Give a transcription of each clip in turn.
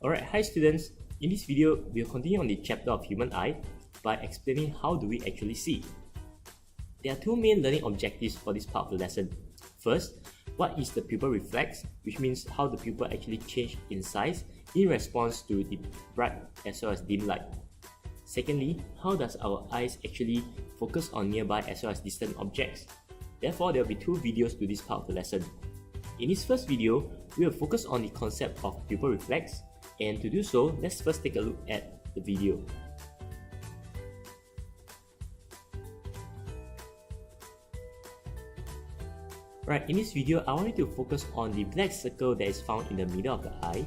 Alright, hi students. In this video, we'll continue on the chapter of human eye by explaining how do we actually see. There are two main learning objectives for this part of the lesson. First, what is the pupil reflex, which means how the pupil actually change in size in response to the bright as well as dim light. Secondly, how does our eyes actually focus on nearby as well as distant objects? Therefore, there will be two videos to this part of the lesson. In this first video, we will focus on the concept of pupil reflex, and to do so, let's first take a look at the video. Right, in this video, I want you to focus on the black circle that is found in the middle of the eye,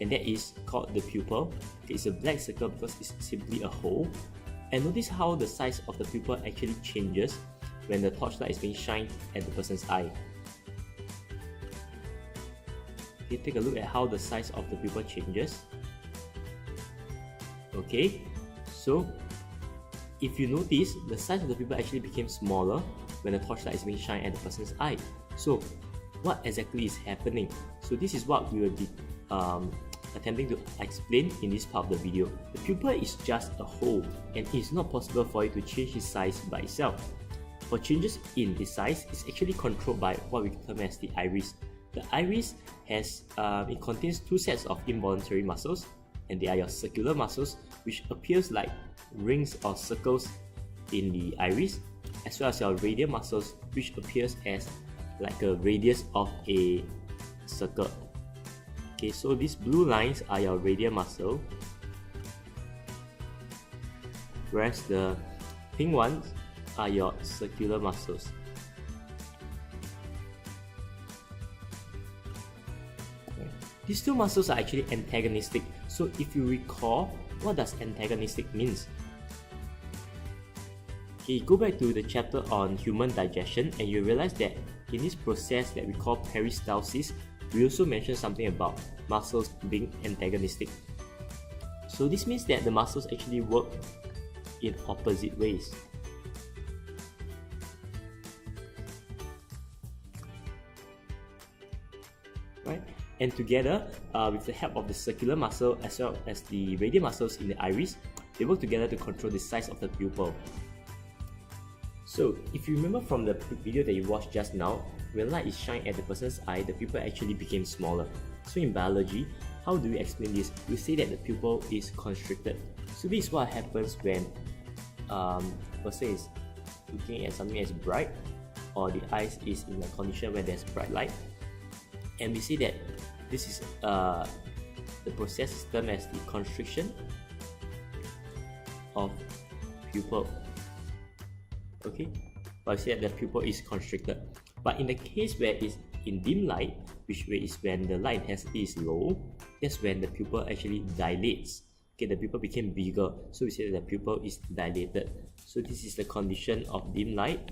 and that is called the pupil. Okay, it's a black circle because it's simply a hole. And notice how the size of the pupil actually changes when the torchlight is being shined at the person's eye. Okay, take a look at how the size of the pupil changes. Okay, so if you notice, the size of the pupil actually became smaller when the torchlight is being shined at the person's eye. So what exactly is happening? So this is what we will be attempting to explain in this part of the video. The pupil is just a hole, and it is not possible for it to change its size by itself. For changes in its size, it's actually controlled by what we term as the iris. The iris has it contains two sets of involuntary muscles, and they are your circular muscles, which appears like rings or circles in the iris, as well as your radial muscles, which appears as like a radius of a circle. Okay, so these blue lines are your radial muscle, whereas the pink ones are your circular muscles. These two muscles are actually antagonistic. So if you recall, what does antagonistic means? Okay, go back to the chapter on human digestion and you realize that in this process that we call peristalsis, we also mentioned something about muscles being antagonistic. So this means that the muscles actually work in opposite ways. Right? And together, with the help of the circular muscle as well as the radial muscles in the iris, they work together to control the size of the pupil. So, if you remember from the video that you watched just now, when light is shined at the person's eye, the pupil actually became smaller. So in biology, how do we explain this? We say that the pupil is constricted. So this is what happens when a person is looking at something as bright, or the eyes is in a condition where there's bright light. And we say that this is the process is termed as the constriction of pupil. Okay, but we say that the pupil is constricted. But in the case where it's in dim light, which is when the light intensity is low, that's when the pupil actually dilates. Okay, the pupil became bigger, so we say that the pupil is dilated. So this is the condition of dim light.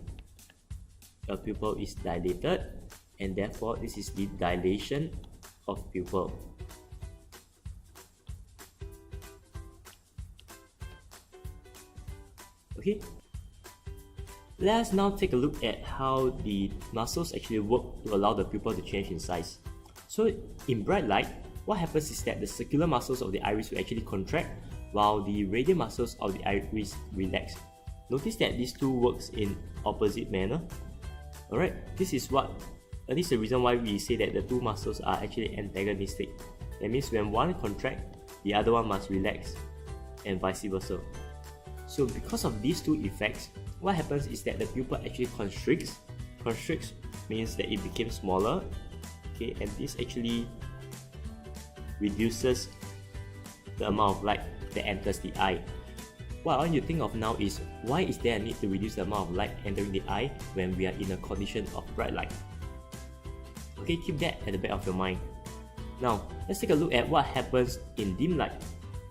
The pupil is dilated, and therefore this is the dilation of pupil. Okay, let us now take a look at how the muscles actually work to allow the pupil to change in size. So in bright light, what happens is that the circular muscles of the iris will actually contract while the radial muscles of the iris relax. Notice that these two works in opposite manner. Alright, this is the reason why we say that the two muscles are actually antagonistic. That means when one contracts, the other one must relax, and vice versa. So because of these two effects, what happens is that the pupil actually constricts. Constricts means that it became smaller. Okay, and this actually reduces the amount of light that enters the eye. What I want you to think of now is, why is there a need to reduce the amount of light entering the eye when we are in a condition of bright light? Okay, keep that at the back of your mind. Now, let's take a look at what happens in dim light.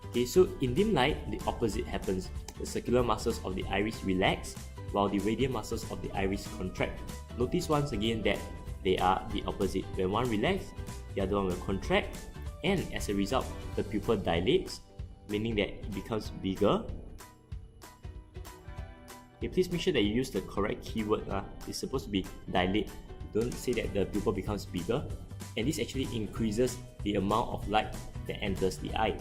Okay, so in dim light, the opposite happens. The circular muscles of the iris relax, while the radial muscles of the iris contract. Notice once again that they are the opposite. When one relaxes, the other one will contract, and as a result, the pupil dilates, meaning that it becomes bigger. Okay, please make sure that you use the correct keyword. It's supposed to be dilate. Don't say that the pupil becomes bigger. and this actually increases the amount of light that enters the eye.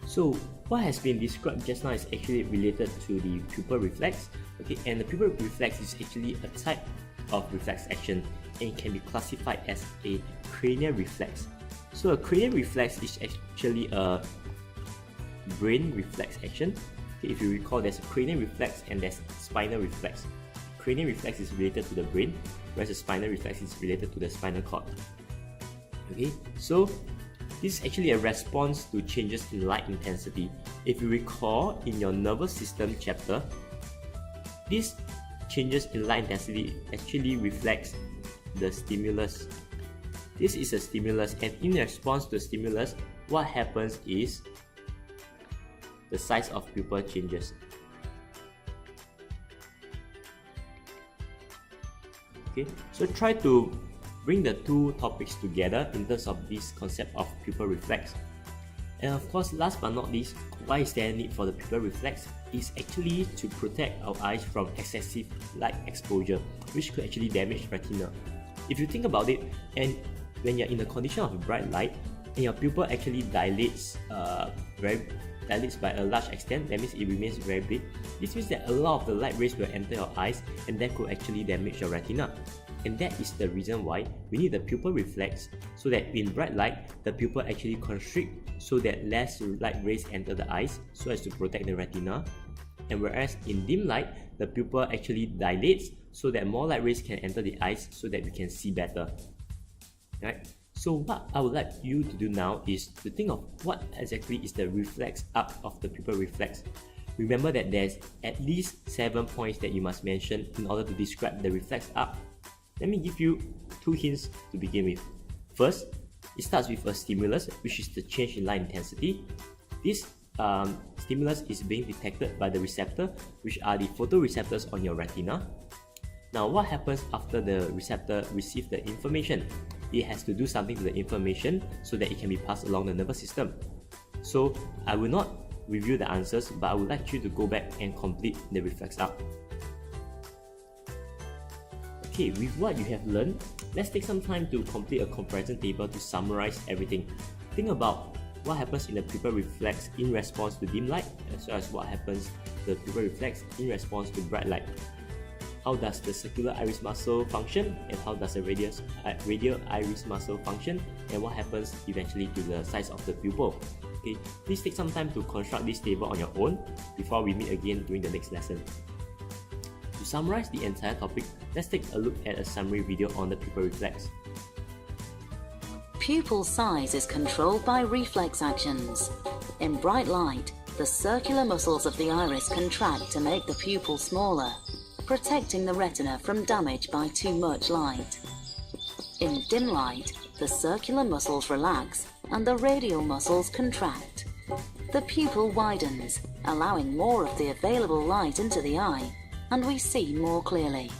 So what has been described just now is actually related to the pupil reflex. Okay, and the pupil reflex is actually a type of reflex action, and it can be classified as a cranial reflex. So a cranial reflex is actually a brain reflex action. Okay, if you recall, there's a cranial reflex and there's spinal reflex. Cranial reflex is related to the brain, whereas the spinal reflex is related to the spinal cord. Okay, so this is actually a response to changes in light intensity. If you recall in your nervous system chapter, these changes in light intensity actually reflects the stimulus. This is a stimulus, and in response to the stimulus, what happens is the size of pupil changes. Okay, so try to bring the two topics together in terms of this concept of pupil reflex. And of course, last but not least, why is there a need for the pupil reflex? Is actually to protect our eyes from excessive light exposure, which could actually damage retina. If you think about it, and when you're in a condition of bright light, and your pupil actually dilates by a large extent, that means it remains very big. This means that a lot of the light rays will enter your eyes, and that could actually damage your retina. And that is the reason why we need the pupil reflex, so that in bright light, the pupil actually constrict so that less light rays enter the eyes, so as to protect the retina. And whereas in dim light, the pupil actually dilates so that more light rays can enter the eyes, so that we can see better. Right? So what I would like you to do now is to think of what exactly is the reflex up of the pupil reflex. Remember that there's at least 7 points that you must mention in order to describe the reflex up. Let me give you 2 hints to begin with. First, it starts with a stimulus, which is the change in light intensity. This stimulus is being detected by the receptor, which are the photoreceptors on your retina. Now, what happens after the receptor receives the information? It has to do something to the information so that it can be passed along the nervous system. So, I will not review the answers, but I would like you to go back and complete the reflex up. Okay, with what you have learned, let's take some time to complete a comparison table to summarize everything. Think about what happens in the pupil reflex in response to dim light, as well as what happens to the pupil reflex in response to bright light. How does the circular iris muscle function, and how does the radial iris muscle function, and what happens eventually to the size of the pupil. Okay, please take some time to construct this table on your own before we meet again during the next lesson. To summarize the entire topic, let's take a look at a summary video on the pupil reflex. Pupil size is controlled by reflex actions. In bright light, the circular muscles of the iris contract to make the pupil smaller, protecting the retina from damage by too much light. In dim light, the circular muscles relax and the radial muscles contract. The pupil widens, allowing more of the available light into the eye, and we see more clearly.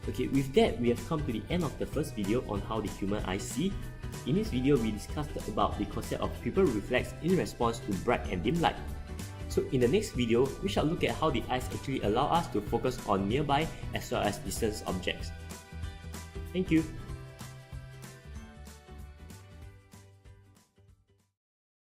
Okay, with that, we have come to the end of the first video on how the human eye see. In this video, we discussed about the concept of pupil reflex in response to bright and dim light. So in the next video, we shall look at how the eyes actually allow us to focus on nearby as well as distant objects. Thank you.